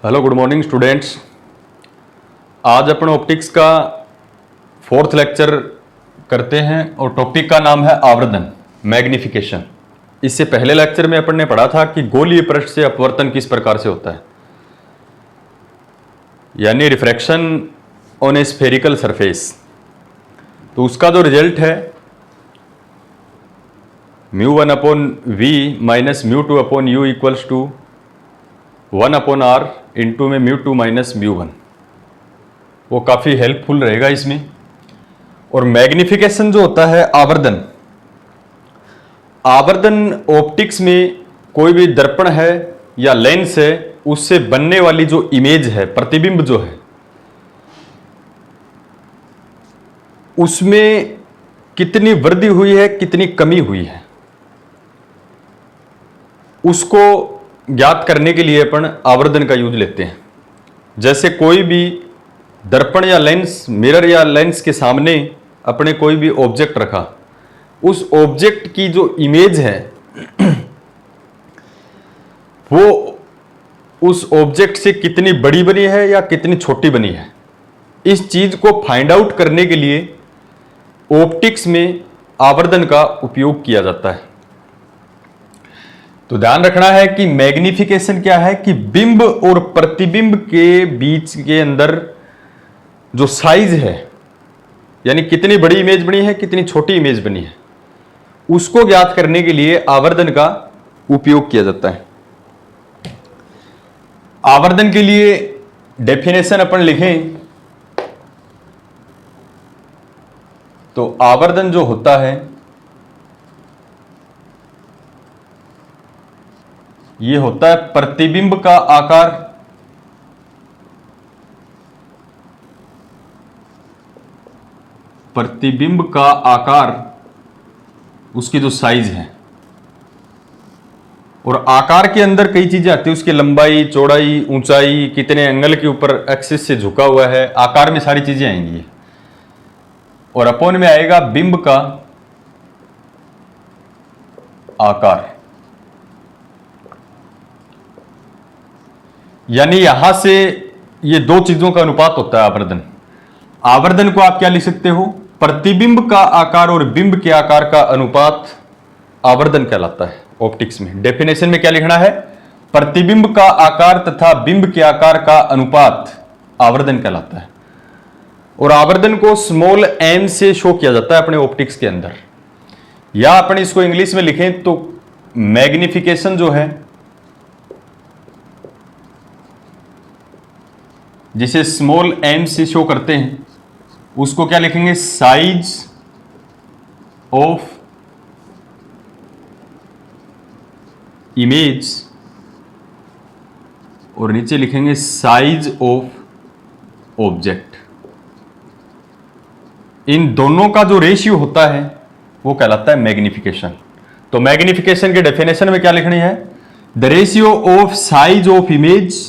Hello good morning students. आज अपन optics का 4th lecture करते हैं और टॉपिक का नाम है आवर्धन, मैग्निफिकेशन। इससे पहले लेक्चर में अपन ने पढ़ा था कि गोलीय पृष्ठ से अपवर्तन किस प्रकार से होता है, यानी refraction on A spherical surface. तो उसका जो रिजल्ट है μ1/v minus μ2/u equals to 1/r into में μ2 माइनस μ1, वो काफ़ी हेल्पफुल रहेगा इसमें। और मैग्निफिकेशन जो होता है आवर्धन, आवर्धन ऑप्टिक्स में कोई भी दर्पण है या लेंस है, उससे बनने वाली जो इमेज है, प्रतिबिंब जो है, उसमें कितनी वृद्धि हुई है, कितनी कमी हुई है, उसको ज्ञात करने के लिए अपन आवर्धन का यूज लेते हैं। जैसे कोई भी दर्पण या लेंस, मिरर या लेंस के सामने अपने कोई भी ऑब्जेक्ट रखा, उस ऑब्जेक्ट की जो इमेज है वो उस ऑब्जेक्ट से कितनी बड़ी बनी है या कितनी छोटी बनी है, इस चीज को फाइंड आउट करने के लिए ऑप्टिक्स में आवर्धन का उपयोग किया जाता है। तो ध्यान रखना है कि मैग्निफिकेशन क्या है कि बिंब और प्रतिबिंब के बीच के अंदर जो साइज है, यानी कितनी बड़ी इमेज बनी है, कितनी छोटी इमेज बनी है, उसको ज्ञात करने के लिए आवर्धन का उपयोग किया जाता है। आवर्धन के लिए डेफिनेशन अपन लिखें तो आवर्धन जो होता है ये होता है प्रतिबिंब का आकार उसकी जो साइज है, और आकार के अंदर कई चीजें आती है, उसकी लंबाई, चौड़ाई, ऊंचाई, कितने एंगल के ऊपर एक्सिस से झुका हुआ है, आकार में सारी चीजें आएंगी। और अपॉन में आएगा बिंब का आकार, यानी यहां से ये दो चीजों का अनुपात होता है आवर्धन। आवर्धन को आप क्या लिख सकते हो, प्रतिबिंब का आकार और बिंब के आकार का अनुपात आवर्धन कहलाता है ऑप्टिक्स में। डेफिनेशन में क्या लिखना है, प्रतिबिंब का आकार तथा बिंब के आकार का अनुपात आवर्धन कहलाता है। और आवर्धन को स्मॉल m से शो किया जाता है अपने ऑप्टिक्स के अंदर, या अपन इसको इंग्लिश में लिखें तो मैग्निफिकेशन जो है, जिसे स्मॉल m से शो करते हैं, उसको क्या लिखेंगे, साइज ऑफ इमेज, और नीचे लिखेंगे साइज ऑफ ऑब्जेक्ट। इन दोनों का जो रेशियो होता है वो कहलाता है मैग्निफिकेशन। तो मैग्निफिकेशन के डेफिनेशन में क्या लिखनी है, the ratio of size of image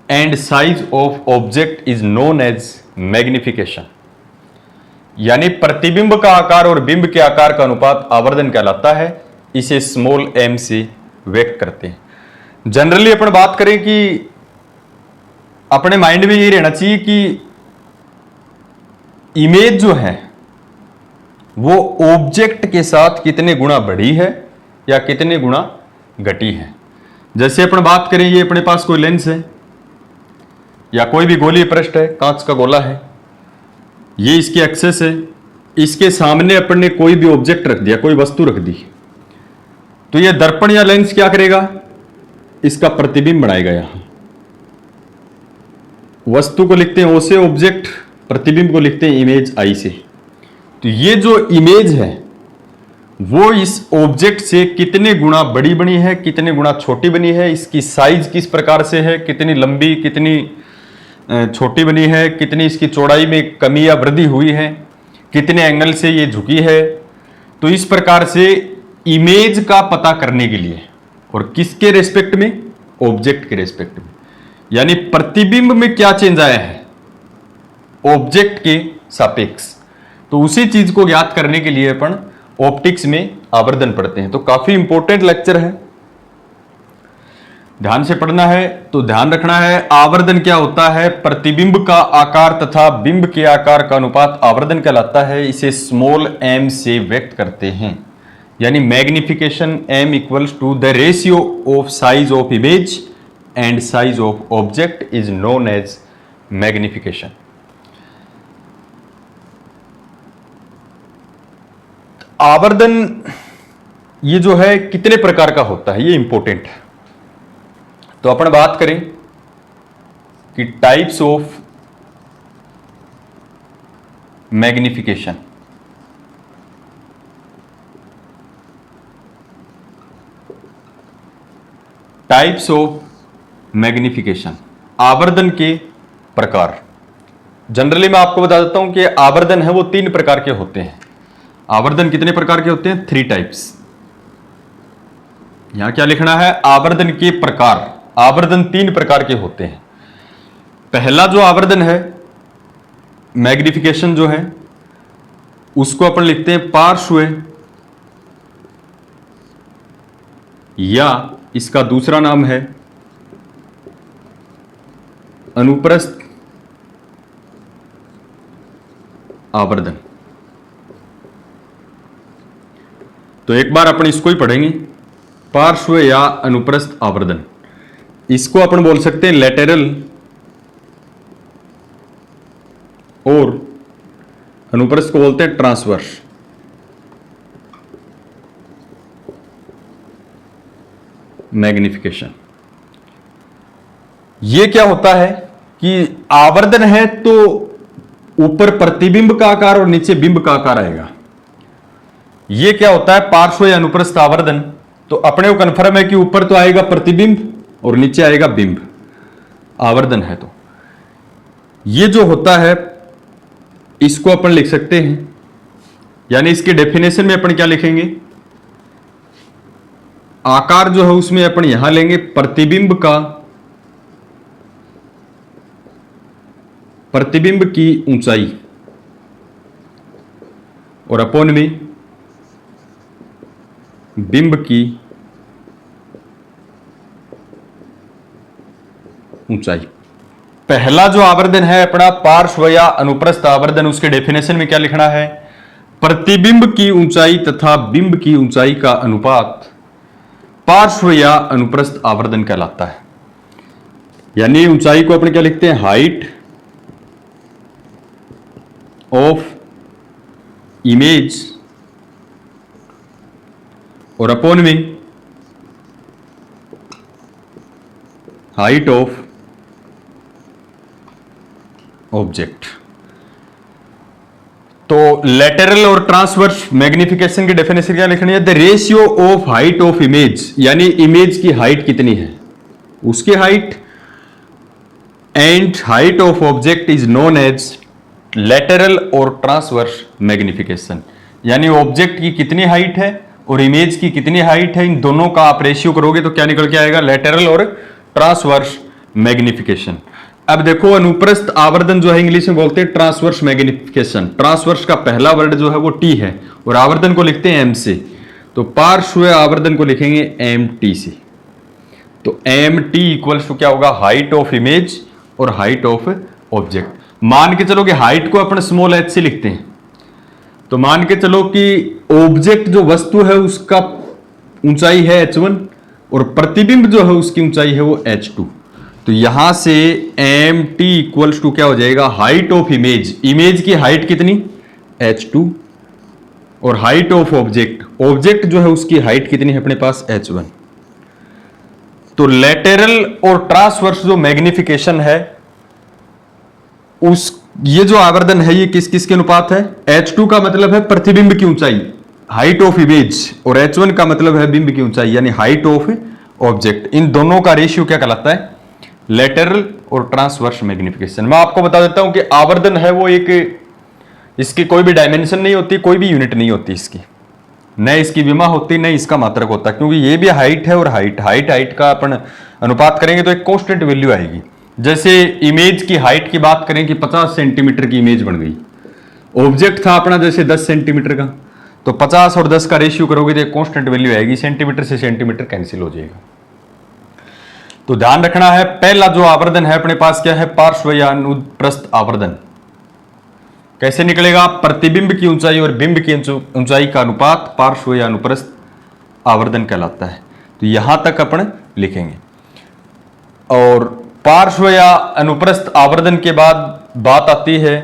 and size of object is known as magnification. यानी प्रतिबिंब का आकार और बिंब के आकार का अनुपात आवर्धन कहलाता है, इसे स्मॉल m से व्यक्त करते हैं। जनरली अपन बात करें कि अपने माइंड में ये रहना चाहिए कि इमेज जो है वो ऑब्जेक्ट के साथ कितने गुना बढ़ी है या कितने गुना घटी है। जैसे अपन बात करें, ये अपने पास कोई लेंस है या कोई भी गोलीय पृष्ठ है, कांच का गोला है, ये इसकी एक्सेस है, इसके सामने अपन ने कोई भी ऑब्जेक्ट रख दिया, कोई वस्तु रख दी, तो ये दर्पण या लेंस क्या करेगा, इसका प्रतिबिंब बनाएगा। यहां वस्तु को लिखते हैं ओ से, ऑब्जेक्ट, प्रतिबिंब को लिखते हैं इमेज आई से। तो ये जो इमेज है वो इस ऑब्जेक्ट से कितने गुना बड़ी बनी है, कितने गुना छोटी बनी है, इसकी साइज किस प्रकार से है, कितनी लंबी, कितनी छोटी बनी है, कितनी इसकी चौड़ाई में कमी या वृद्धि हुई है, कितने एंगल से ये झुकी है। तो इस प्रकार से इमेज का पता करने के लिए, और किसके रेस्पेक्ट में, ऑब्जेक्ट के रेस्पेक्ट में, यानी प्रतिबिंब में क्या चेंज आया है ऑब्जेक्ट के सापेक्ष, तो उसी चीज को ज्ञात करने के लिए अपन ऑप्टिक्स में आवर्धन पढ़ते हैं। तो काफी इंपॉर्टेंट लेक्चर है। ध्यान से पढ़ना है। तो ध्यान रखना है, आवर्धन क्या होता है? प्रतिबिंब का आकार तथा बिंब के आकार का अनुपात आवर्धन कहलाता है। इसे स्मॉल m से व्यक्त करते हैं, यानी magnification m equals to the ratio of size of image and size of object is known as magnification. आवर्धन ये जो है कितने प्रकार का होता है, ये इंपॉर्टेंट है। तो अपन बात करें कि types of magnification. Types of magnification, आवर्धन के प्रकार। जनरली मैं आपको बता देता हूं कि आवर्धन है वो 3 प्रकार के होते हैं। आवर्धन कितने प्रकार के होते हैं? 3 टाइप्स। यहां क्या लिखना है? आवर्धन के प्रकार। आवर्धन 3 प्रकार के होते हैं। पहला जो आवर्धन है, मैग्निफिकेशन जो है, उसको अपन लिखते हैं पार्श्व, या इसका दूसरा नाम है अनुप्रस्थ आवर्धन। तो एक बार अपन इसको ही पढ़ेंगे, पार्श्व या अनुप्रस्थ आवर्धन। इसको अपन बोल सकते हैं लेटरल, और अनुप्रस्थ को बोलते हैं ट्रांसवर्स। मैग्निफिकेशन ये क्या होता है कि आवर्धन है तो ऊपर प्रतिबिंब का आकार और नीचे बिंब का आकार आएगा। ये क्या होता है? पार्श्व या अनुप्रस्थ आवर्धन। तो अपने को कन्फर्म है कि ऊपर तो आएगा प्रतिबिंब और नीचे आएगा बिंब, आवर्धन है। तो ये जो होता है इसको अपन लिख सकते हैं, यानी इसके डेफिनेशन में अपन क्या लिखेंगे? आकार जो है उसमें अपन यहां लेंगे प्रतिबिंब का, प्रतिबिंब की ऊंचाई, और अपोन में बिंब की ऊंचाई। पहला जो आवर्धन है अपना पार्श्व या अनुप्रस्थ आवर्धन, उसके डेफिनेशन में क्या लिखना है? प्रतिबिंब की ऊंचाई तथा बिंब की ऊंचाई का अनुपात पार्श्व या अनुप्रस्थ आवर्धन कहलाता है। यानी ऊंचाई को अपन क्या लिखते हैं? हाइट ऑफ इमेज, और अपोन में हाइट ऑफ ऑब्जेक्ट। तो लेटरल और ट्रांसवर्स मैग्निफिकेशन की डेफिनेशन क्या लिखनी है? The ratio of height of image, यानी इमेज की हाइट कितनी है, उसकी height, and height of object is known as lateral और ट्रांसवर्स मैग्निफिकेशन। यानी ऑब्जेक्ट की कितनी हाइट है और इमेज की कितनी हाइट है, इन दोनों का आप रेशियो करोगे तो क्या निकल के आएगा? लेटरल और ट्रांसवर्स मैग्निफिकेशन। अब देखो, अनुप्रस्थ आवर्धन जो है इंग्लिश में बोलते हैं ट्रांसवर्स मैग्निफिकेशन। ट्रांसवर्स का पहला वर्ड जो है वो टी है, और आवर्धन को लिखते हैं एम से। तो पार्श्व आवर्धन को लिखेंगे एम टी से। तो एम टी इक्वल्स टू क्या होगा? हाइट ऑफ इमेज और हाइट ऑफ ऑब्जेक्ट। मान के चलो कि हाइट को अपन स्मॉल एच से लिखते हैं, तो मान के चलो कि ऑब्जेक्ट जो वस्तु है उसका ऊंचाई है h1 और प्रतिबिंब जो है उसकी ऊंचाई है वो h2। तो यहां से एम टी इक्वल्स टू क्या हो जाएगा? हाइट ऑफ इमेज, इमेज की हाइट कितनी? h2, और हाइट ऑफ ऑब्जेक्ट, ऑब्जेक्ट जो है उसकी हाइट कितनी है अपने पास? h1। तो लेटरल और ट्रांसवर्स जो मैग्निफिकेशन है, उस ये जो आवर्धन है ये किस किस के अनुपात है? h2 का मतलब है प्रतिबिंब की ऊंचाई, हाइट ऑफ इमेज, और h1 का मतलब है बिंब की ऊंचाई यानी हाइट ऑफ ऑब्जेक्ट। इन दोनों का रेशियो क्या कहलाता है? लेटरल और ट्रांसवर्स मैग्निफिकेशन। मैं आपको बता देता हूं कि आवर्धन है वो एक, इसकी कोई भी डायमेंशन नहीं होती, कोई भी यूनिट नहीं होती इसकी, न इसकी विमा होती न इसका मात्रक होता, क्योंकि ये भी हाइट है और हाइट का अपन अनुपात करेंगे तो एक कांस्टेंट वैल्यू आएगी। जैसे इमेज की हाइट की बात करें कि 50 सेंटीमीटर की इमेज बन गई, ऑब्जेक्ट था अपना जैसे 10 सेंटीमीटर का, तो 50 और 10 का रेशियो करोगे तो एक कांस्टेंट वैल्यू आएगी, सेंटीमीटर से सेंटीमीटर कैंसिल हो जाएगा। तो ध्यान रखना है, पहला जो आवर्धन है अपने पास क्या है, पार्श्व या अनुप्रस्थ आवर्धन। कैसे निकलेगा, प्रतिबिंब की ऊंचाई और बिंब की ऊंचाई का अनुपात पार्श्व या अनुप्रस्थ आवर्धन कहलाता है। तो यहां तक अपन लिखेंगे। और पार्श्व या अनुप्रस्थ आवर्धन के बाद बात आती है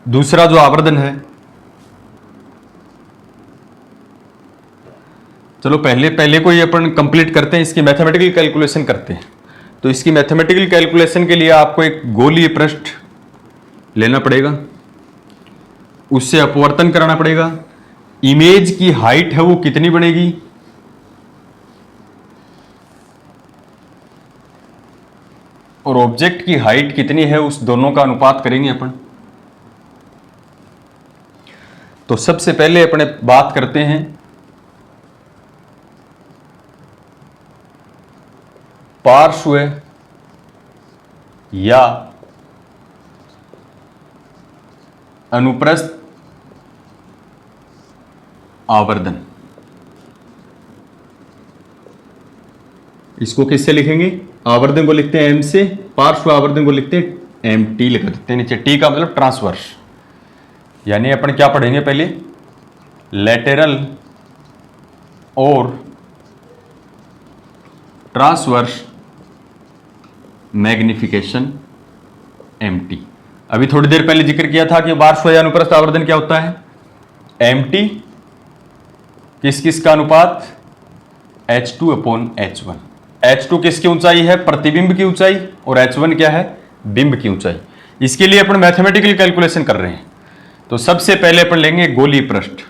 दूसरा जो आवर्धन है। चलो पहले को ये अपन कंप्लीट करते हैं, इसकी मैथमेटिकल कैलकुलेशन करते हैं। तो इसकी मैथमेटिकल कैलकुलेशन के लिए आपको एक गोलीय पृष्ठ लेना पड़ेगा, उससे अपवर्तन कराना पड़ेगा। इमेज की हाइट है वो कितनी बनेगी, और ऑब्जेक्ट की हाइट कितनी है, उस दोनों का अनुपात करेंगे अपन। तो सबसे पहले अपने बात करते हैं पार्श्व या अनुप्रस्थ आवर्धन। इसको किससे लिखेंगे, आवर्धन को लिखते हैं एम से, पार्श्व आवर्धन को लिखते हैं एम टी लिख देते हैं नीचे। टी का मतलब ट्रांसवर्स, यानी अपन क्या पढ़ेंगे पहले, लेटरल और ट्रांसवर्स मैग्निफिकेशन एम टी। अभी थोड़ी देर पहले जिक्र किया था कि पार्श्व या अनुप्रस्थ आवर्धन क्या होता है, एम टी किस किस का अनुपात, H2/H1। H2 किसकी ऊंचाई है, प्रतिबिंब की ऊंचाई, और H1 क्या है, बिंब की ऊंचाई। इसके लिए अपन मैथमेटिकल कैलकुलेशन कर रहे हैं। तो सबसे पहले अपन लेंगे गोलीय पृष्ठ।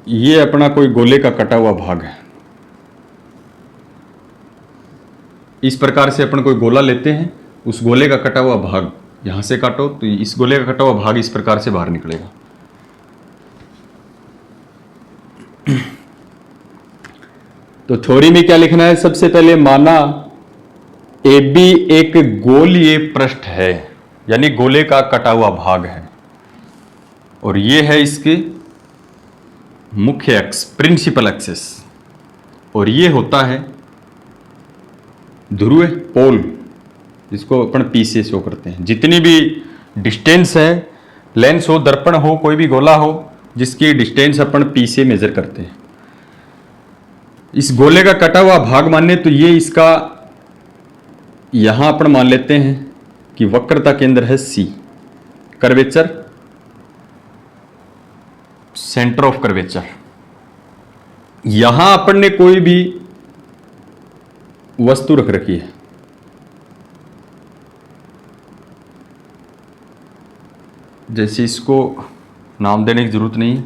ये अपना कोई गोले का कटा हुआ भाग है। इस प्रकार से अपन कोई गोला लेते हैं, उस गोले का कटा हुआ भाग यहां से काटो तो इस गोले का कटा हुआ भाग इस प्रकार से बाहर निकलेगा। तो थ्योरी में क्या लिखना है, सबसे पहले माना AB एक गोलीय पृष्ठ है, यानी गोले का कटा हुआ भाग है, और ये है इसके मुख्य अक्ष, प्रिंसिपल एक्सिस, और ये होता है ध्रुव पोल, जिसको अपन P से शो करते हैं। जितनी भी डिस्टेंस है, लेंस हो, दर्पण हो, कोई भी गोला हो, जिसकी डिस्टेंस अपन P से मेजर करते हैं। इस गोले का कटा हुआ भाग माने तो ये इसका, यहां अपन मान लेते हैं कि वक्रता केंद्र है C, curvature centre of curvature. यहां अपन ने कोई भी वस्तु रख रखी है, जैसे इसको नाम देने की जरूरत नहीं है,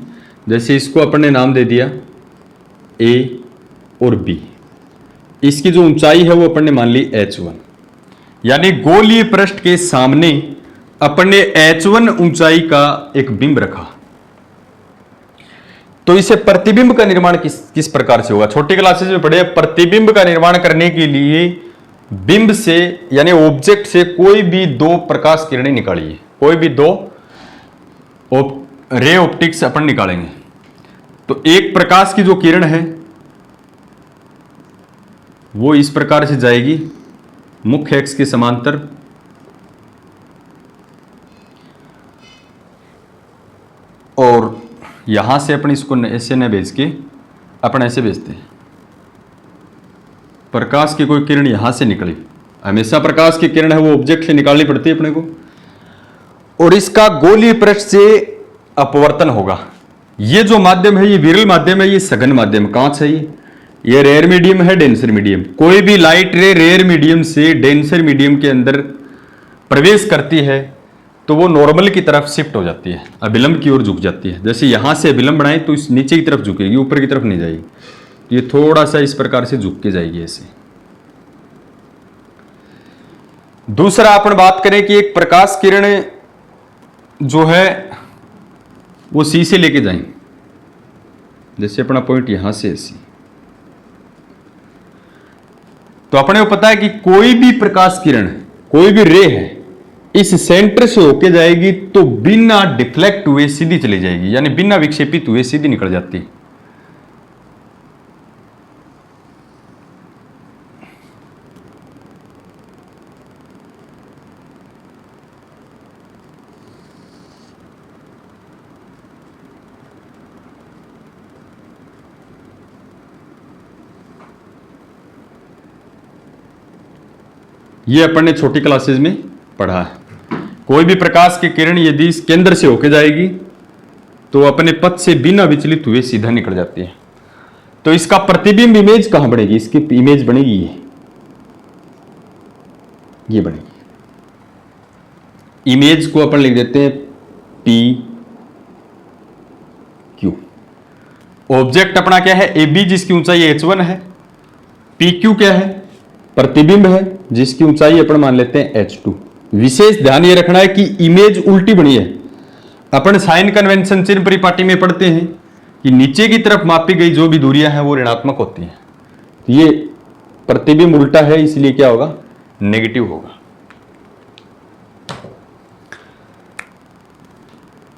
जैसे इसको अपन ने नाम दे दिया A और B। इसकी जो ऊंचाई है वो अपन ने मान ली H1, यानी गोलीय पृष्ठ के सामने अपन ने H1 ऊंचाई का एक बिंब रखा। तो इसे प्रतिबिंब का निर्माण किस प्रकार से होगा, छोटी क्लासेस में पढ़े। प्रतिबिंब का निर्माण करने के लिए बिंब से यानी ऑब्जेक्ट से कोई भी दो प्रकाश किरणें निकालिए, कोई भी दो रे ऑप्टिक्स अपन निकालेंगे। तो एक प्रकाश की जो किरण है वो इस प्रकार से जाएगी मुख्य अक्ष के समांतर, और यहां से अपन इसको ऐसे न भेज के अपन ऐसे भेजते हैं। प्रकाश की कोई किरण यहां से निकली, हमेशा प्रकाश की किरण है वो ऑब्जेक्ट से निकालनी पड़ती है अपने को, और इसका गोलीय पृष्ठ से अपवर्तन होगा। ये जो माध्यम है ये विरल माध्यम है, ये सघन माध्यम, कांच है, ये रेयर मीडियम है, डेंसर मीडियम। कोई भी लाइट रे रेयर मीडियम से डेंसर मीडियम के अंदर प्रवेश करती है तो वो नॉर्मल की तरफ शिफ्ट हो जाती है, अभिलंब की ओर झुक जाती है। जैसे यहां से अभिलंब बनाए तो इस नीचे की तरफ झुकेगी, ऊपर की तरफ नहीं जाएगी। ये थोड़ा सा इस प्रकार से झुक के जाएगी ऐसे। दूसरा अपन बात करें कि एक प्रकाश किरण जो है वो सी से लेके जाएं, जैसे अपना पॉइंट यहां से ऐसी, तो अपने को पता है कि कोई भी प्रकाश किरण, कोई भी रे है, इस सेंटर से होके जाएगी तो बिना डिफ्लेक्ट हुए सीधी चली जाएगी, यानी बिना विक्षेपित हुए सीधी निकल जाती है। ये अपन ने छोटी क्लासेस में पढ़ा है। कोई भी प्रकाश की किरण यदि इस केंद्र से होके जाएगी तो अपने पथ से बिना विचलित हुए सीधा निकल जाती है। तो इसका प्रतिबिंब इमेज कहां बनेगी? इसकी इमेज बनेगी ये बनेगी। इमेज को अपन लिख देते हैं पी क्यू। ऑब्जेक्ट अपना क्या है? ए बी, जिसकी ऊंचाई h1 है। पी क्यू क्या है? प्रतिबिंब है, जिसकी ऊंचाई अपन मान लेते हैं h2। विशेष ध्यान ये रखना है कि इमेज उल्टी बनी है। अपन साइन कन्वेंशन चिन्ह परिपाटी में पढ़ते हैं कि नीचे की तरफ मापी गई जो भी दूरियां हैं वो ऋणात्मक होती हैं। तो ये प्रतिबिंब उल्टा है, इसलिए क्या होगा? नेगेटिव होगा।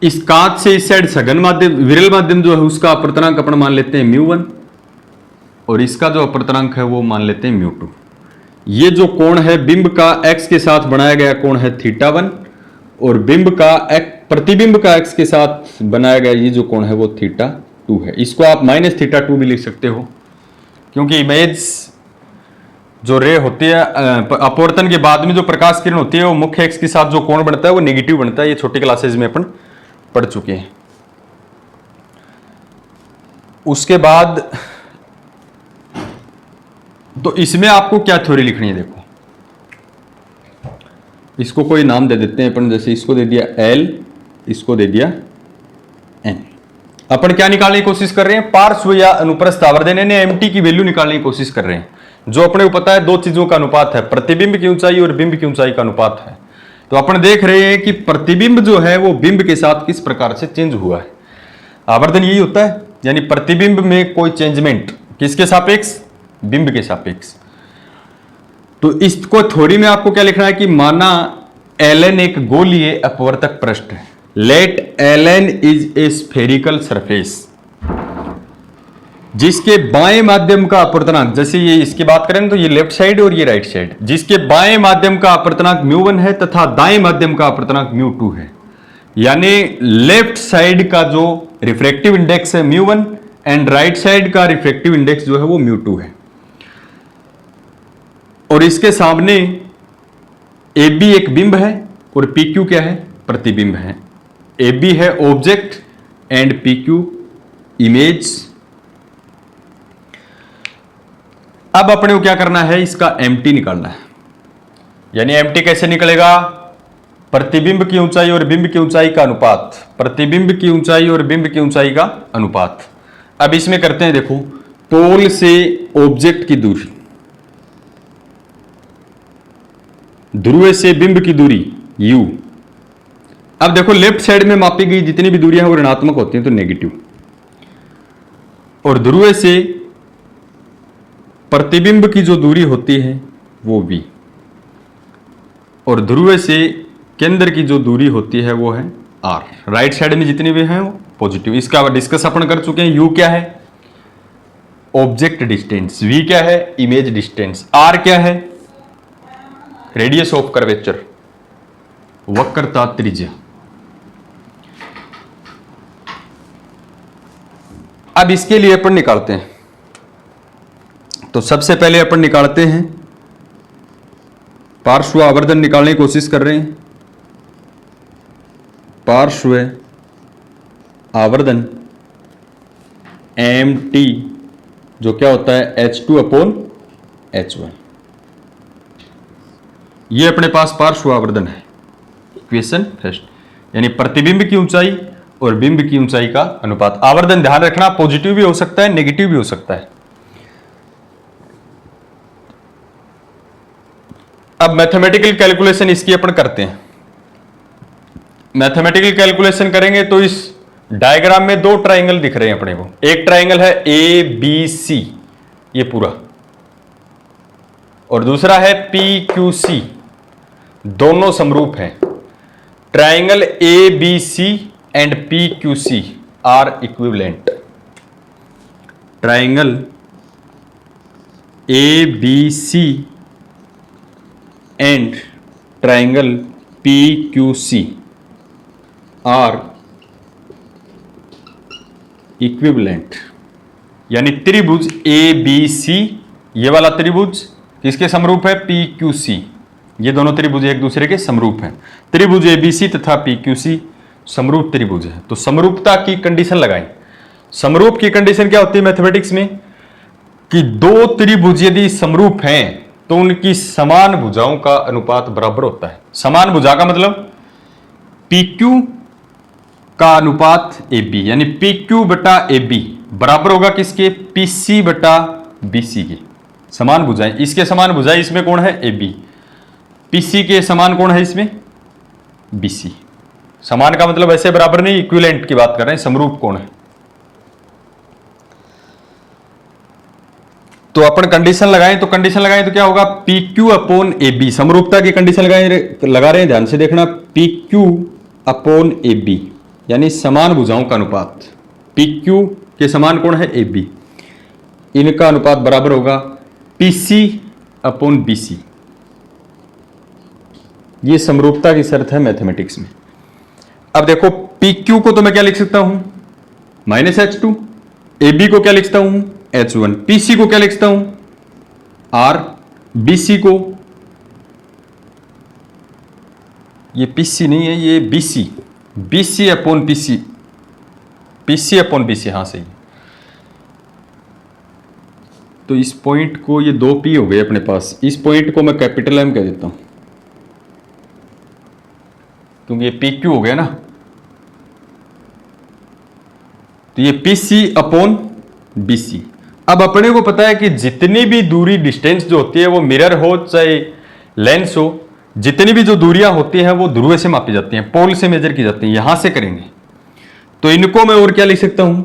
इस कांच से इस साइड सघन माध्यम, विरल माध्यम जो है उसका अपवर्तनांक अपन मान लेते हैं μ1 और इसका जो अपवर्तनांक है वो मान लेते हैं μ2। ये जो कोण है बिंब का x के साथ बनाया गया कोण है θ1 और बिंब का प्रतिबिंब का x के साथ बनाया गया ये जो कोण है वो θ2 है। इसको आप -θ2 भी लिख सकते हो, क्योंकि इमेज जो रे होती है अपवर्तन के बाद में जो प्रकाश किरण होती है वो मुख्य एक्स के साथ जो कोण बनता है वो नेगेटिव बनता है। ये छोटी क्लासेज में अपन पढ़ चुके हैं। उसके बाद तो इसमें आपको क्या थ्योरी लिखनी है? देखो, इसको कोई नाम दे देते हैं अपन, जैसे इसको दे दिया L, इसको दे दिया N। अपन क्या निकालने की कोशिश कर रहे हैं? पार्श्व या अनुप्रस्थ आवर्धन यानी एमटी की वैल्यू निकालने की कोशिश कर रहे हैं। जो अपने को पता है दो चीजों का अनुपात है, प्रतिबिंब की ऊंचाई और बिंब की ऊंचाई का अनुपात है। तो अपन देख रहे हैं कि प्रतिबिंब जो है वो बिंब के साथ किस प्रकार से चेंज हुआ है। आवर्धन यही होता है, यानी प्रतिबिंब में कोई चेंजमेंट किसके सापेक्ष? बिंब के सापेक्ष। तो इसको थ्योरी में आपको क्या लिखना है कि माना Ln एक गोलीय अपवर्तक पृष्ठ है। Let Ln is a spherical surface, जिसके बाएं माध्यम का अपवर्तनांक, जैसे ये इसकी बात करें तो ये लेफ्ट साइड और ये राइट साइड, जिसके बाएं माध्यम का अपवर्तनांक μ1 है तथा दाएं माध्यम का अपवर्तनांक μ2 है। यानी लेफ्ट साइड का जो रिफ्रैक्टिव इंडेक्स है μ1 एंड राइट साइड का रिफ्रैक्टिव इंडेक्स जो है वो μ2 है। और इसके सामने AB एक बिंब है और PQ क्या है? प्रतिबिंब है। AB है ऑब्जेक्ट एंड PQ इमेज। अब अपने को क्या करना है? इसका MT निकालना है। यानी MT कैसे निकलेगा? प्रतिबिंब की ऊंचाई और बिंब की ऊंचाई का अनुपात, प्रतिबिंब की ऊंचाई और बिंब की ऊंचाई का अनुपात। अब इसमें करते हैं, देखो, पोल से ऑब्जेक्ट की दूरी, ध्रुव से बिंब की दूरी u। अब देखो लेफ्ट साइड में मापी गई जितनी भी दूरियां हैं वो ऋणात्मक होती हैं, तो नेगेटिव। और ध्रुव से प्रतिबिंब की जो दूरी होती है वो v, और ध्रुव से केंद्र की जो दूरी होती है वो है r। राइट साइड में जितनी भी हैं वो पॉजिटिव। इसका डिस्कस अपन कर चुके हैं। u क्या है? Object distance. v क्या है? Image distance. r क्या है? रेडियस ऑफ कर्वेचर, वक्रता त्रिज्या। अब इसके लिए अपन निकालते हैं। तो सबसे पहले अपन निकालते हैं पार्श्व आवर्धन निकालने की कोशिश कर रहे हैं। पार्श्व आवर्धन MT जो क्या होता है? H2/H1। ये अपने पास पार्श्व आवर्धन है। इक्वेशन फर्स्ट, यानी प्रतिबिंब की ऊंचाई और बिंब की ऊंचाई का अनुपात। आवर्धन ध्यान रखना पॉजिटिव भी हो सकता है, नेगेटिव भी हो सकता है। अब मैथमेटिकल कैलकुलेशन इसकी अपन करते हैं। मैथमेटिकल कैलकुलेशन करेंगे तो इस डायग्राम में दो ट्राइंगल दिख रहे हैं अपने को। एक ट्राइंगल है ABC, ये पूरा, और दूसरा है PQC। दोनों समरूप हैं। Triangle ABC and PQC are equivalent. Triangle ABC and triangle PQC are equivalent. यानी त्रिभुज ABC, ये वाला त्रिभुज किसके समरूप है? PQC। ये दोनों त्रिभुज एक दूसरे के समरूप हैं। त्रिभुज एबीसी तथा पीक्यूसी समरूप त्रिभुज है। तो समरूपता की कंडीशन लगाएं। समरूप की कंडीशन क्या होती है मैथमेटिक्स में कि दो त्रिभुज यदि समरूप हैं तो उनकी समान भुजाओं का अनुपात बराबर होता है। समान भुजा का मतलब PQ का अनुपात AB, यानी PQ बटा AB बराबर होगा किसके? PC बटा BC के। समान भुजाएं, इसके समान भुजाएं इसमें कौन है? AB। PC के समान कौन है इसमें? BC। समान का मतलब ऐसे बराबर नहीं, इक्विवेलेंट की बात कर रहे हैं। समरूप कौन है? तो अपन कंडीशन लगाएं तो क्या होगा? PQ upon AB। समरूपता की कंडीशन लगा रहे हैं, ध्यान से देखना। PQ अपॉन AB यानी समान भुजाओं का अनुपात। PQ के समान कौन है? AB। इनका अनुपात बराबर होगा PC अपॉन BC। ये समरूपता की शर्त है मैथमेटिक्स में। अब देखो PQ को तो मैं क्या लिख सकता हूं? -H2। AB को क्या लिखता हूं? H1। PC को क्या लिखता हूं? R। BC को, ये PC नहीं है, ये BC। BC upon PC। PC upon BC, हाँ सही। तो इस पॉइंट को, ये 2P हो गए अपने पास। इस पॉइंट को मैं कैपिटल M कह देता हूं क्योंकि ये PQ हो गया ना। तो ये PC अपॉन BC। अब अपने को पता है कि जितनी भी दूरी, डिस्टेंस जो होती है वो मिरर हो चाहे लेंस हो, जितनी भी जो दूरियां होती हैं वो ध्रुव से मापी जाती हैं, पोल से मेजर की जाती हैं। यहां से करेंगे तो इनको मैं और क्या लिख सकता हूं?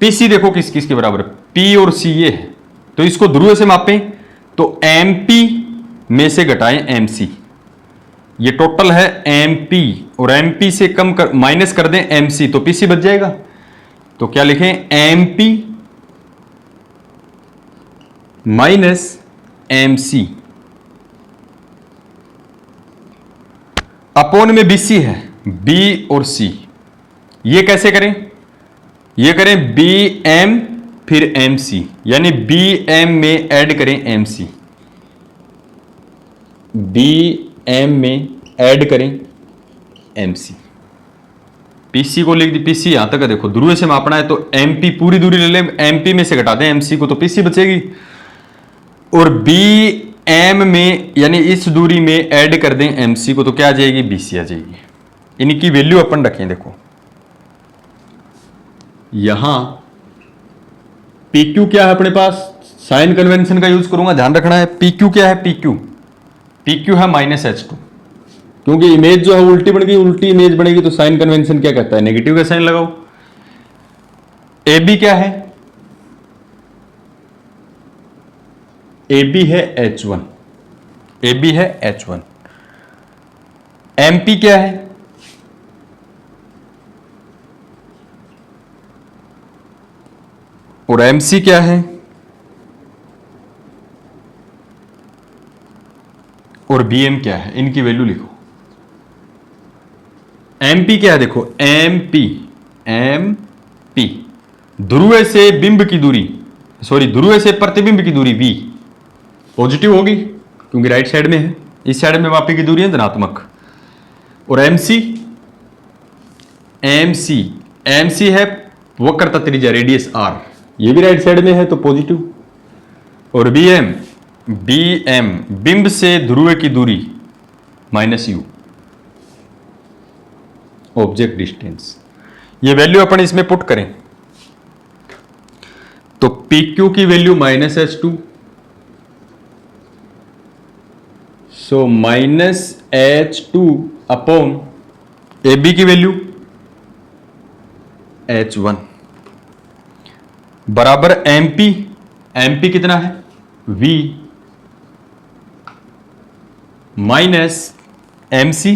PC देखो किस किस के बराबर? P और C ये है। तो इसको ध्रुव से मापें तो MP में से घटाएं MC। ये टोटल है MP और MP से कम कर, माइनस कर दें MC तो PC बच जाएगा। तो क्या लिखें? MP माइनस MC अपोन में BC है, B और C। ये कैसे करें? ये करें BM फिर MC, यानी BM में ऐड करें MC। BM में ऐड करें MC। PC को लिख दी, PC यहां तक है। देखो ध्रुव से मापना है तो MP पूरी दूरी ले लें, MP में से घटा दें MC को तो PC बचेगी। और BM में यानी इस दूरी में ऐड कर दें MC को तो क्या आ जाएगी? BC आ जाएगी। इनकी वैल्यू अपन रखें। देखो यहां PQ क्या है अपने पास? साइन कन्वेंशन का यूज करूंगा, ध्यान रखना है। PQ क्या है? PQ है -H2। क्योंकि इमेज जो है उल्टी बन गई, उल्टी इमेज बनेगी तो साइन कन्वेंशन क्या कहता है? नेगेटिव का साइन लगाओ। AB क्या है? AB है H1। AB है H1। MP क्या है? और MC क्या है? और BM क्या है? इनकी वैल्यू लिखो। MP क्या है? देखो MP ध्रुव से बिंब की दूरी, सॉरी ध्रुव से प्रतिबिंब की दूरी V पॉजिटिव होगी क्योंकि राइट साइड में है। इस साइड में मापी की दूरी है धनात्मक। और MC है वक्रता त्रिज्या, रेडियस R, ये भी राइट साइड में है तो पॉजिटिव। और BM बिंब से ध्रुव की दूरी -U, ऑब्जेक्ट डिस्टेंस। ये वैल्यू अपन इसमें पुट करें तो PQ की वैल्यू -H2, सो -H2 अपॉन AB की वैल्यू H1 बराबर MP कितना है? V माइनस MC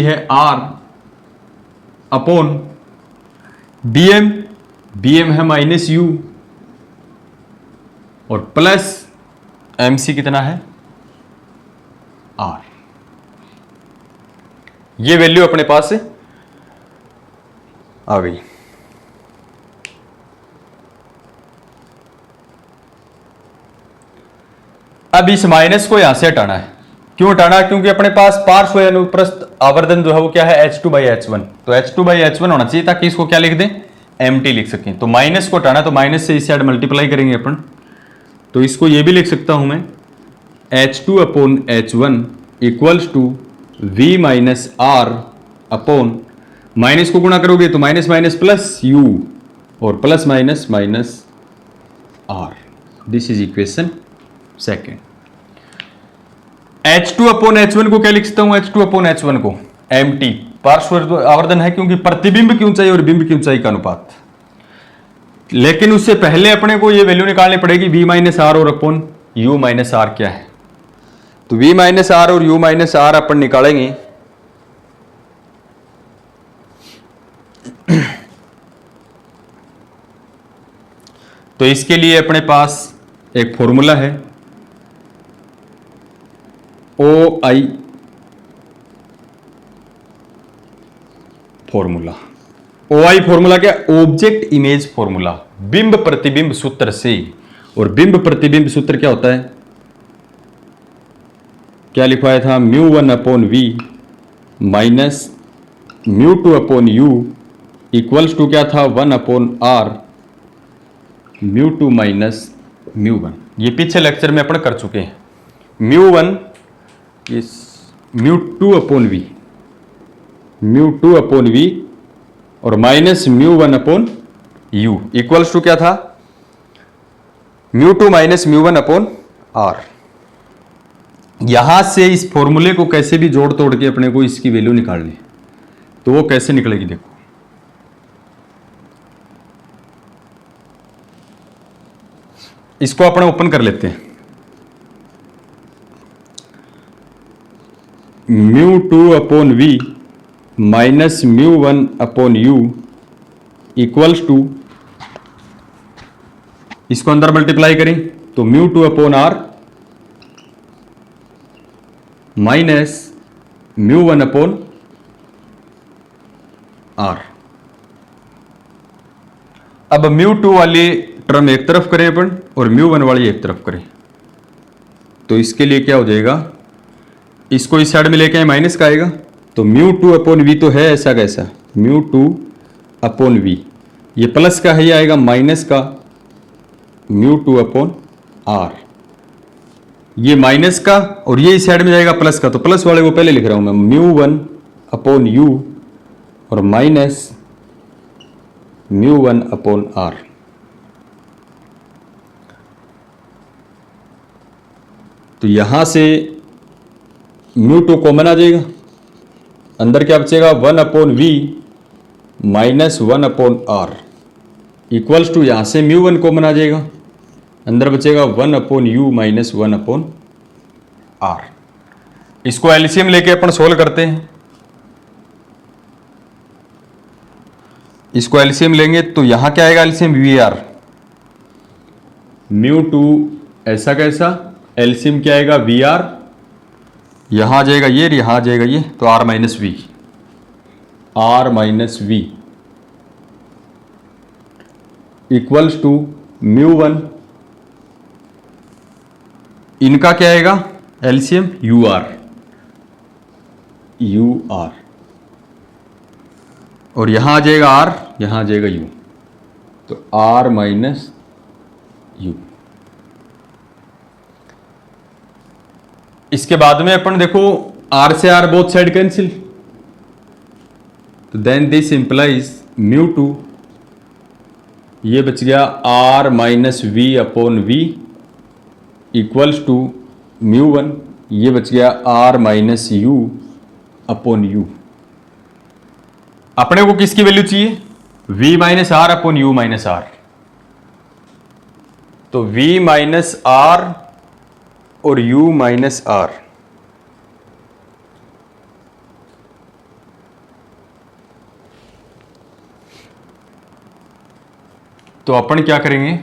है R अपॉन BM है -U और प्लस MC कितना है? R। ये वैल्यू अपने पास से आ गई। अब इस माइनस को यहां से हटाना है। क्यों हटाना? क्योंकि अपने पास पार्श्व अनुप्रस्थ आवर्धन जो है वो क्या है, H2/H1। तो H2/H1 होना चाहिए ताकि इसको क्या लिख दें, MT लिख सकें। तो माइनस को हटाना, तो माइनस से इस साइड मल्टीप्लाई करेंगे अपन, तो इसको ये भी लिख सकता हूं मैं H2/H1 equals to V minus R upon, minus को गुणा करोगे तो माइनस माइनस प्लस U और plus minus minus R। This is equation second. H2/H1 को क्या लिख सकता हूं, H2/H1 को MT, पार्श्व आवर्धन है क्योंकि प्रतिबिंब की ऊंचाई और बिंब की ऊंचाई का अनुपात। लेकिन उससे पहले अपने को ये वैल्यू निकालनी पड़ेगी V माइनस आर और अपॉन U माइनस आर क्या है। तो V माइनस आर और U माइनस आर अपन निकालेंगे। तो इसके लिए अपने पास एक फॉर्मूला है, OI फॉर्मूला। OI फॉर्मूला क्या? ऑब्जेक्ट इमेज फॉर्मूला, बिंब प्रतिबिंब सूत्र से। और बिंब प्रतिबिंब सूत्र क्या होता है, क्या लिखवाया था, μ1/V minus μ2/U equals to क्या था, 1/R μ2 माइनस μ1। ये पिछले लेक्चर में अपन कर चुके हैं। μ1 इस μ2/V और माइनस μ1/U इक्वल्स टू क्या था, μ2 माइनस μ1/R। यहां से इस फॉर्मूले को कैसे भी जोड़ तोड़ के अपने को इसकी वैल्यू निकालनी, तो वो कैसे निकलेगी देखो। इसको अपन ओपन कर लेते हैं। μ2/V minus μ1/U equals to, इसको अंदर मल्टीप्लाई करें तो μ2/R माइनस μ1/R। अब μ2 वाली टर्म एक तरफ करें अपन और μ1 वाली एक तरफ करें, तो इसके लिए क्या हो जाएगा, इसको इस साइड में लेके आए माइनस का आएगा, तो μ2/V तो है ऐसा कैसा, μ2/V, ये प्लस का है, ये आएगा माइनस का μ2/R, ये माइनस का और ये इस साइड में जाएगा प्लस का, तो प्लस वाले को पहले लिख रहा हूं मैं, μ1/U और माइनस μ1/R। तो यहां से μ2 कॉमन आ जाएगा, अंदर क्या बचेगा, 1/V minus 1/R equals to, यहां से μ1 कॉमन आ जाएगा, अंदर बचेगा 1/U माइनस 1/R। इसको एलसीएम लेके अपन सोल्व करते हैं। इसको एलसीएम लेंगे तो यहां क्या आएगा, एलसीएम VR, μ2 ऐसा कैसा, एलसीएम क्या आएगा VR, यहां आ जाएगा ये, यहां आ जाएगा ये, तो R minus V equals to μ1, इनका क्या आएगा एलसीएम UR और यहां आ जाएगा R, यहां आ जाएगा U, तो R माइनस U। इसके बाद में अपन देखो R से R बोथ साइड कैंसिल, तो देन दिस इंप्लाइज μ2, ये बच गया R minus V/V equals to μ1, ये बच गया R माइनस U/U। अपने को किसकी वैल्यू चाहिए, V minus R/U minus R, तो V माइनस R और U माइनस R। तो अपन क्या करेंगे,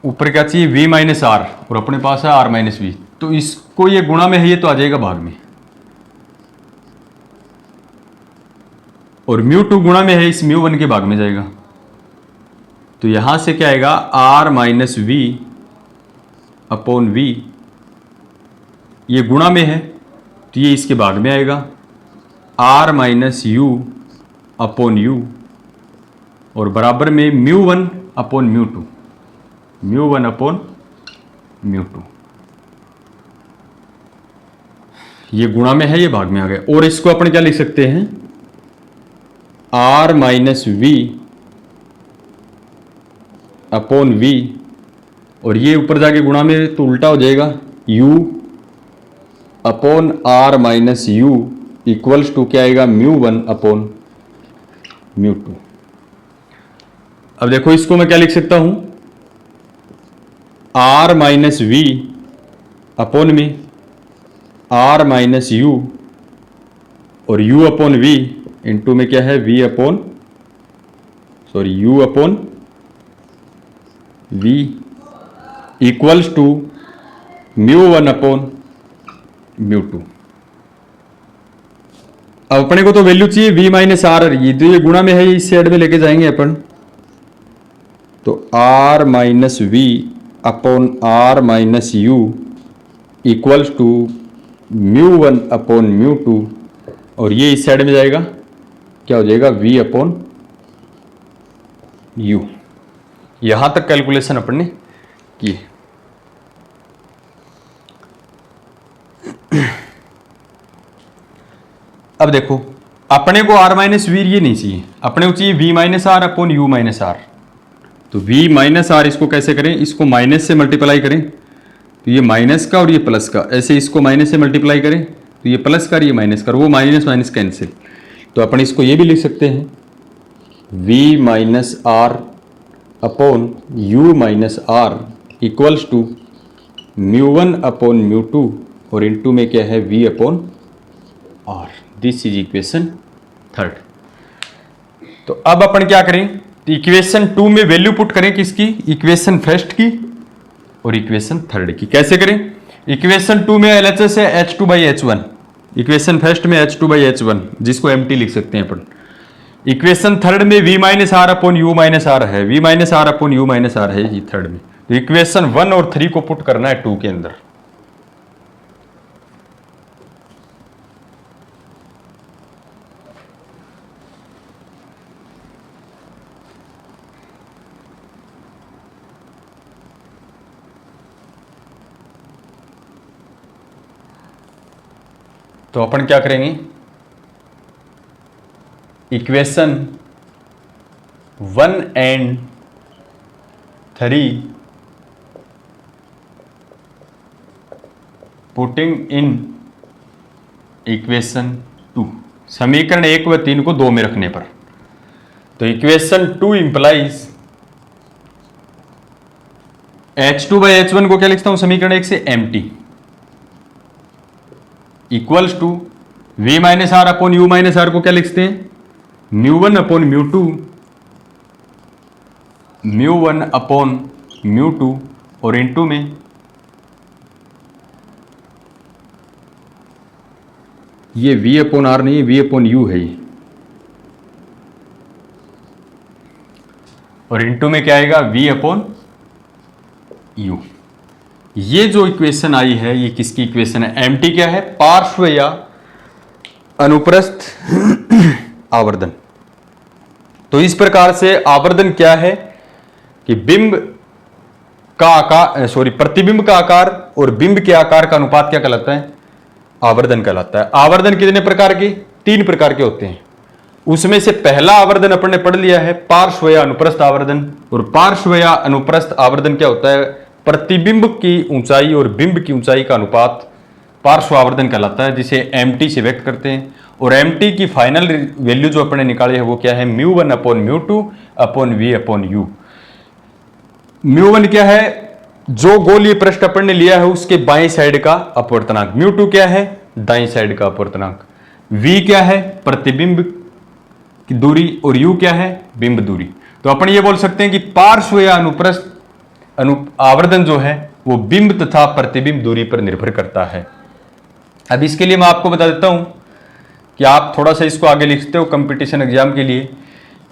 ऊपर क्या चाहिए, V माइनस R और अपने पास है R माइनस V, तो इसको ये गुणा में है, ये तो आ जाएगा भाग में, और μ2 गुणा में है, इस μ1 के भाग में जाएगा, तो यहां से क्या आएगा, R minus V upon v, ये गुणा में है तो ये इसके भाग में आएगा, r minus you upon you, और बराबर में μ1 अपॉन μ2, μ1 अपॉन μ2। ये गुणा में है, ये भाग में आ गया। और इसको अपन क्या लिख सकते हैं, r minus V upon V, और ये ऊपर जाके गुणा में तो उल्टा हो जाएगा, u upon r minus U equals to क्या आएगा, μ1 अपॉन μ2। अब देखो इसको मैं क्या लिख सकता हूं, r माइनस वी अपॉन में r माइनस यू, और u अपॉन v इंटू में क्या है, v upon u upon v equals to μ1 upon μ2। अब अपने को तो वैल्यू चाहिए v माइनस आर, ये तो ये गुणा में है, इस साइड में लेके जाएंगे अपन, तो r minus V upon r minus U equals to μ1 upon μ2, और ये इस साइड में जाएगा, क्या हो जाएगा, v अपॉन u। यहां तक कैलकुलेशन अपन ने की। अब देखो अपने को r माइनस वी ये नहीं चाहिए, अपने को चाहिए v minus R upon U minus R. तो v माइनस आर इसको कैसे करें, इसको माइनस से मल्टीप्लाई करें तो ये माइनस का और ये प्लस का, ऐसे इसको माइनस से मल्टीप्लाई करें तो ये प्लस का और ये माइनस का, वो माइनस माइनस कैंसिल। तो अपन इसको ये भी लिख सकते हैं, v minus R upon U minus R equals to μ1 upon μ2, और इनटू में क्या है, v upon R. This is equation third. तो अब अपन क्या करें, तो इक्वेशन 2 में वैल्यू पुट करें किसकी, इक्वेशन फर्स्ट की और इक्वेशन थर्ड की। कैसे करें, इक्वेशन 2 में LHS है H2 by H1, equation first में H2 बाई H1 जिसको MT लिख सकते हैं अपन। इक्वेशन थर्ड में v minus R upon U minus R है, v minus R upon U minus R है ये थर्ड में। तो इक्वेशन 1 और 3 को पुट करना है 2 के अंदर। तो अपन क्या करेंगे, equation 1 and 3 putting in equation 2, समीकरण 1 व 3 को 2 में रखने पर। तो equation 2 implies H2 by H1 को क्या लिखता हूं समीकरण 1 से, MT equals to v minus R upon U minus R को क्या लिखते हैं, μ1 अपॉन μ2, μ1 अपॉन μ2, और इनटू में ये v अपॉन आर नहीं है, v अपॉन यू है ये, और इनटू में क्या आएगा, v अपॉन यू। ये जो इक्वेशन आई है ये किसकी इक्वेशन है, MT क्या है, पार्श्व या अनुप्रस्थ आवर्धन। तो इस प्रकार से आवर्धन क्या है कि बिंब का आकार, प्रतिबिंब का आकार और बिंब के आकार का अनुपात क्या कहलाता है, आवर्धन कहलाता है। आवर्धन कितने प्रकार के, 3 प्रकार के होते हैं। उसमें से पहला आवर्धन अपन ने पढ़ लिया है पार्श्व या अनुप्रस्थ आवर्धन, और पार्श्व या अनुप्रस्थ आवर्धन क्या होता है, प्रतिबिंब की ऊंचाई और बिंब की ऊंचाई का अनुपात पार्श्व आवर्धन कहलाता है, जिसे MT से व्यक्त करते हैं। और MT की फाइनल वैल्यू जो अपने निकाली है वो क्या है, μ1 upon μ2 upon v upon u। μ1 क्या है, जो गोलीय पृष्ठ अपन ने लिया है उसके बाएं साइड का अपवर्तनांक, μ2 क्या है, दाएं साइड का अपवर्तनांक, v क्या है, प्रतिबिंब की दूरी, और u क्या है, बिंब दूरी। तो अपन ये बोल सकते हैं कि पार्श्व या अनुप्रस्थ आवर्धन जो है वो बिंब तथा प्रतिबिंब दूरी पर निर्भर करता है। अब इसके लिए मैं आपको बता देता हूं कि आप थोड़ा सा इसको आगे लिखते हो कंपटीशन एग्जाम के लिए,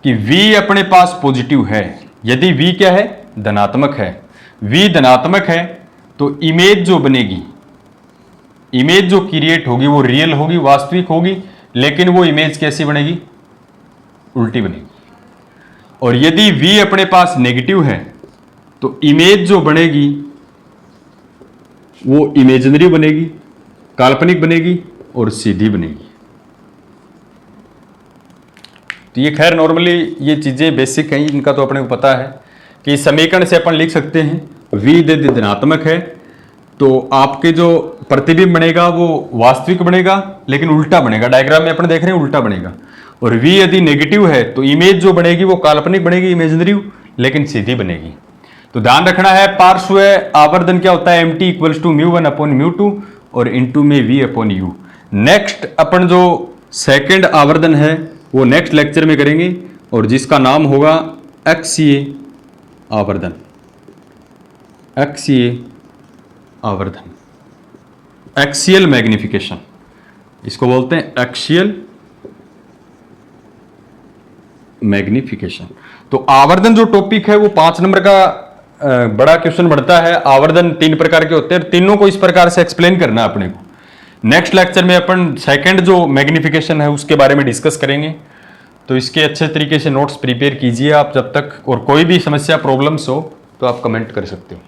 कि v अपने पास पॉजिटिव है, यदि v क्या है, धनात्मक है, v धनात्मक है तो इमेज जो बनेगी, इमेज जो क्रिएट होगी वो रियल होगी, वास्तविक होगी, लेकिन वो इमेज कैसी बनेगी? उल्टी बनेगी। और यदि v अपने पास नेगेटिव है तो इमेज जो बनेगी वो इमेजिनरी बनेगी, काल्पनिक बनेगी और सीधी बनेगी। तो ये खैर नॉर्मली ये चीजें बेसिक हैं, इनका तो अपने को पता है कि समीकरण से अपन लिख सकते हैं v यदि धनात्मक है तो आपके जो प्रतिबिंब बनेगा वो वास्तविक बनेगा लेकिन उल्टा बनेगा, डायग्राम में अपन देख रहे हैं उल्टा बनेगा। और v यदि नेगेटिव है तो इमेज जो बनेगी वो काल्पनिक बनेगी, इमेजिनरी लेकिन सीधी बनेगी। तो ध्यान रखना है, पार्श्व आवर्धन क्या होता है? mt इक्वल्स टू μ1 अपॉन μ2 और इनटू में v अपॉन u। नेक्स्ट अपन जो सेकंड आवर्धन है वो नेक्स्ट लेक्चर में करेंगे और जिसका नाम होगा अक्षीय आवर्धन। अक्षीय आवर्धन, एक्सियल मैग्निफिकेशन, इसको बोलते हैं एक्सियल मैग्निफिकेशन। तो आवर्धन जो टॉपिक है वो 5 नंबर का बड़ा क्वेश्चन बढ़ता है। आवर्धन 3 प्रकार के होते हैं, तीनों को इस प्रकार से एक्सप्लेन करना है अपने को। नेक्स्ट लेक्चर में अपन सेकंड जो मैग्निफिकेशन है उसके बारे में डिस्कस करेंगे। तो इसके अच्छे तरीके से नोट्स प्रिपेयर कीजिए आप जब तक, और कोई भी समस्या प्रॉब्लम्स हो तो आप कमेंट कर सकते हो।